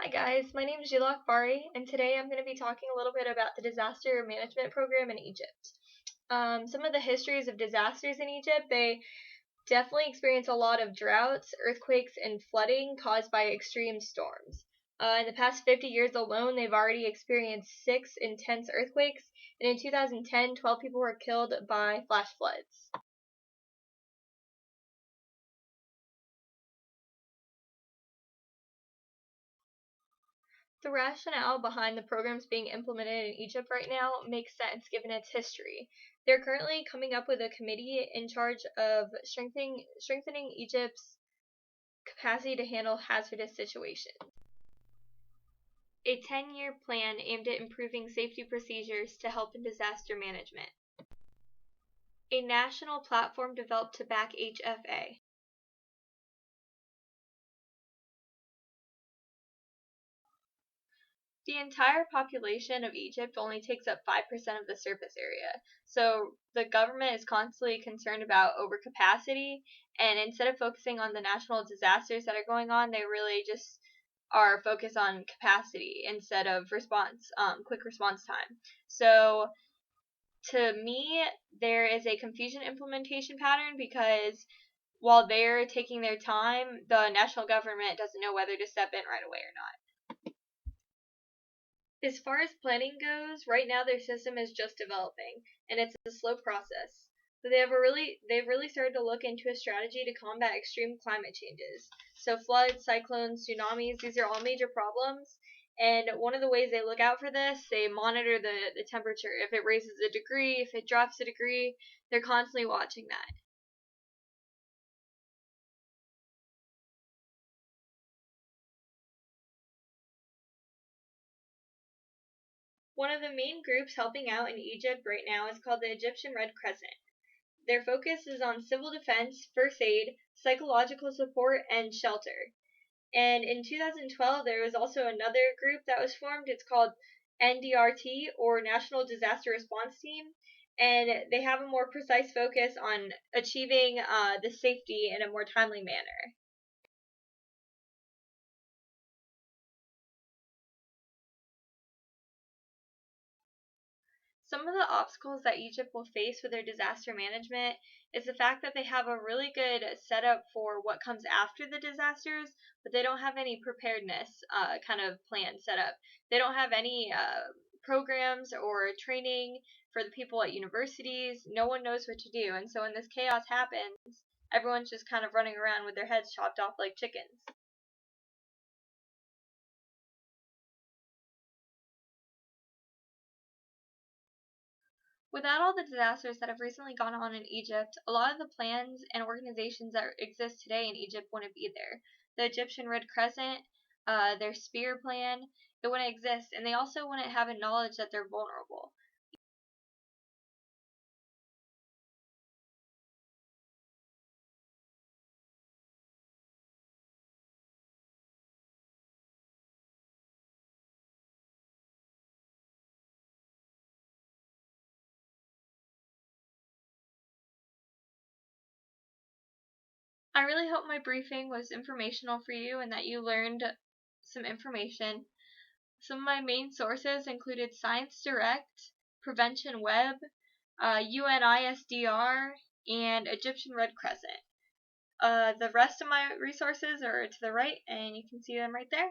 Hi guys, my name is Gila Akbari, and today I'm going to be talking a little bit about the disaster management program in Egypt. Some of the histories of disasters in Egypt, they definitely experience a lot of droughts, earthquakes, and flooding caused by extreme storms. In the past 50 years alone, they've already experienced 6 intense earthquakes, and in 2010, 12 people were killed by flash floods. The rationale behind the programs being implemented in Egypt right now makes sense given its history. They're currently coming up with a committee in charge of strengthening Egypt's capacity to handle hazardous situations. A 10-year plan aimed at improving safety procedures to help in disaster management. A national platform developed to back HFA. The entire population of Egypt only takes up 5% of the surface area, so the government is constantly concerned about overcapacity, and instead of focusing on the national disasters that are going on, they really just are focused on capacity instead of quick response time. So to me, there is a confusion implementation pattern because while they're taking their time, the national government doesn't know whether to step in right away or not. As far as planning goes, right now their system is just developing, and it's a slow process. But they've really started to look into a strategy to combat extreme climate changes. So floods, cyclones, tsunamis, these are all major problems. And one of the ways they look out for this, they monitor the temperature. If it raises a degree, if it drops a degree, they're constantly watching that. One of the main groups helping out in Egypt right now is called the Egyptian Red Crescent. Their focus is on civil defense, first aid, psychological support, and shelter. And in 2012, there was also another group that was formed. It's called NDRT, or National Disaster Response Team, and they have a more precise focus on achieving the safety in a more timely manner. Some of the obstacles that Egypt will face with their disaster management is the fact that they have a really good setup for what comes after the disasters, but they don't have any preparedness kind of plan set up. They don't have any programs or training for the people at universities. No one knows what to do. And so when this chaos happens, everyone's just kind of running around with their heads chopped off like chickens. Without all the disasters that have recently gone on in Egypt, a lot of the plans and organizations that exist today in Egypt wouldn't be there. The Egyptian Red Crescent, their Spear Plan, it wouldn't exist, and they also wouldn't have a knowledge that they're vulnerable. I really hope my briefing was informational for you and that you learned some information. Some of my main sources included Science Direct, Prevention Web, UNISDR, and Egyptian Red Crescent. The rest of my resources are to the right, and you can see them right there.